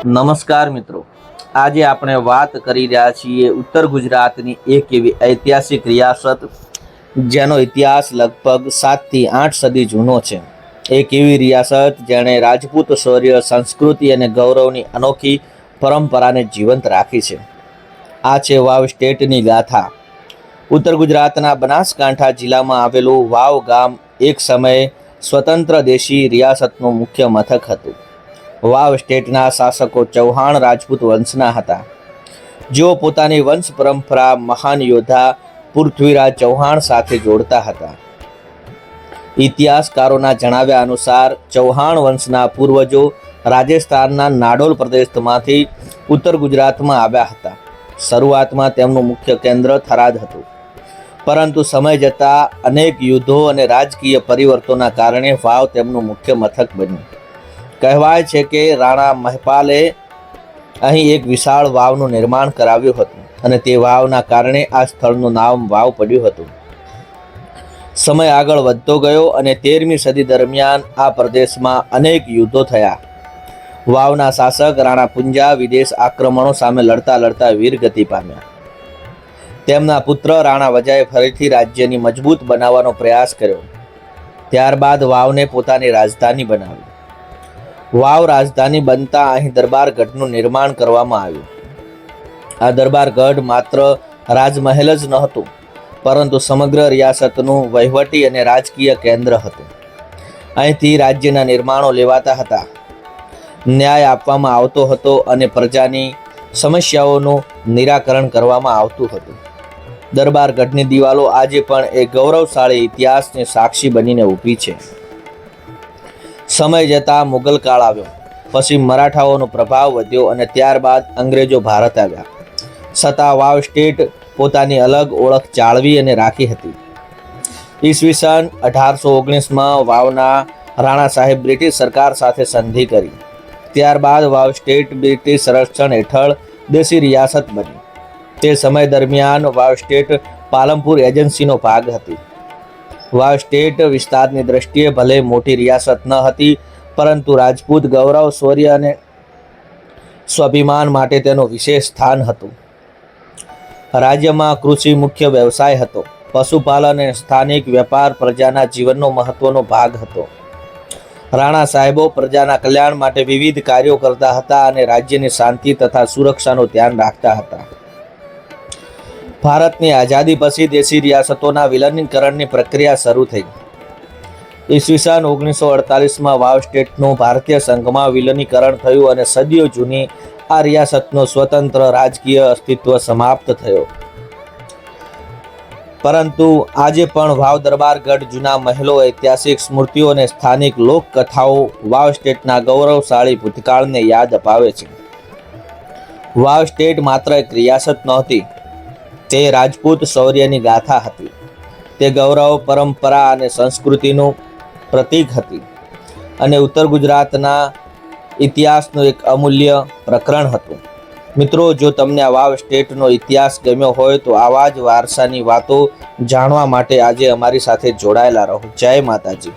નમસ્કાર મિત્રો, આજે આપણે વાત કરી રહ્યા છીએ ઉત્તર ગુજરાતની એક એવી ઐતિહાસિક રિયાસત જેનો ઇતિહાસ લગભગ 7 થી 8 સદી જૂનો છે। એક એવી રિયાસત જેણે રાજપૂત શૌર્ય, સંસ્કૃતિ અને ગૌરવની અનોખી પરંપરાને જીવંત રાખી છે। આ છે વાવ સ્ટેટની ગાથા। ઉત્તર ગુજરાતના બનાસકાંઠા જિલ્લામાં આવેલું વાવ ગામ એક સમયે સ્વતંત્ર દેશી રિયાસતનું મુખ્ય મથક હતું। વાવ સ્ટેટના શાસકો ચૌહાણ રાજપૂત વંશના હતા, જેઓ પોતાની વંશ પરંપરા મહાન યોદ્ધા પૃથ્વીરાજ ચૌહાણ સાથે જોડતા હતા। ઇતિહાસકારોના જણાવ્યા અનુસાર ચૌહાણ વંશના પૂર્વજો રાજસ્થાનના નાડોલ પ્રદેશમાંથી ઉત્તર ગુજરાતમાં આવ્યા હતા। શરૂઆતમાં તેમનું મુખ્ય કેન્દ્ર થરાદ હતું, પરંતુ સમય જતાં અનેક યુદ્ધો અને રાજકીય પરિવર્તનોના કારણે વાવ તેમનું મુખ્ય મથક બન્યું। કહેવાય છે કે રાણા મહિપાલે અહીં એક વિશાળ વાવનું નિર્માણ કરાવ્યું હતું અને તે વાવના કારણે આ સ્થળનું નામ વાવ પડ્યું હતું। સમય આગળ વધતો ગયો અને 13મી સદી દરમિયાન આ પ્રદેશમાં અનેક યુદ્ધો થયા। વાવના શાસક રાણા પુંજા વિદેશ આક્રમણો સામે લડતા લડતા વીરગતિ પામ્યા। તેમના પુત્ર રાણા વજાએ ફરીથી રાજ્યની મજબૂત બનાવવાનો પ્રયાસ કર્યો। ત્યારબાદ વાવને પોતાની રાજધાની બનાવી। વાવ રાજધાની બનતા અહીં દરબારગઢનું નિર્માણ કરવામાં આવ્યું। આ દરબારગઢ માત્ર રાજમહેલ જ નહોતું, પરંતુ સમગ્ર રિયાસતનું વહીવટી અને રાજકીય કેન્દ્ર હતું। અહીંથી રાજ્યના નિર્માણો લેવાતા હતા, ન્યાય આપવામાં આવતો હતો અને પ્રજાની સમસ્યાઓનું નિરાકરણ કરવામાં આવતું હતું। દરબારગઢની દિવાલો આજે પણ એક ગૌરવશાળી ઇતિહાસની સાક્ષી બનીને ઊભી છે। સમય જતાં મુગલ કાળ આવ્યો, પછી મરાઠાઓનો પ્રભાવ વધ્યો અને ત્યારબાદ અંગ્રેજો ભારત આવ્યા, છતાં વાવ સ્ટેટ પોતાની અલગ ઓળખ જાળવી અને રાખી હતી। ઈસવીસન 1819માં વાવના રાણા સાહેબ બ્રિટિશ સરકાર સાથે સંધિ કરી। ત્યારબાદ વાવ સ્ટેટ બ્રિટિશ સંરક્ષણ હેઠળ દેશી રિયાસત બની। તે સમય દરમિયાન વાવ સ્ટેટ પાલનપુર એજન્સીનો ભાગ હતી। વાવ સ્ટેટ વિસ્તારની દ્રષ્ટિએ ભલે મોટી રિયાસત ન હતી, પરંતુ રાજપૂત ગૌરવ, શૌર્ય અને સ્વાભિમાન માટે તેનું વિશેષ સ્થાન હતું। રાજ્યમાં કૃષિ મુખ્ય વ્યવસાય હતો, પશુપાલન અને સ્થાનિક વેપાર પ્રજાના જીવનનો મહત્વનો ભાગ હતો। રાણા સાહેબો પ્રજાના કલ્યાણ માટે વિવિધ કાર્યો કરતા હતા અને રાજ્યની શાંતિ તથા સુરક્ષાનું ધ્યાન રાખતા હતા। ભારતની આઝાદી પછી દેશી રિયાસતોના વિલીનીકરણની પ્રક્રિયા શરૂ થઈ। ઈસવીસન 1948માં વાવ સ્ટેટનું ભારતીય સંઘમાં વિલીનીકરણ થયું અને સદીઓ જૂની આ રિયાસતનું સ્વતંત્ર રાજકીય અસ્તિત્વ સમાપ્ત થયો। પરંતુ આજે પણ વાવ દરબારગઢ, જૂના મહેલો, ઐતિહાસિક સ્મૃતિઓ અને સ્થાનિક લોકકથાઓ વાવ સ્ટેટના ગૌરવશાળી ભૂતકાળને યાદ અપાવે છે। વાવ સ્ટેટ માત્ર એક રિયાસત નહોતી, તે રાજપૂત શૌર્યની ગાથા હતી। તે ગૌરવ, પરંપરા અને સંસ્કૃતિનું પ્રતીક હતી અને ઉત્તર ગુજરાતના ઇતિહાસનું એક અમૂલ્ય પ્રકરણ હતું। મિત્રો, જો તમને આ વાવ સ્ટેટનો ઇતિહાસ ગમ્યો હોય તો આવા જ વારસાની વાતો જાણવા માટે આજે અમારી સાથે જોડાયેલા રહો। જય માતાજી।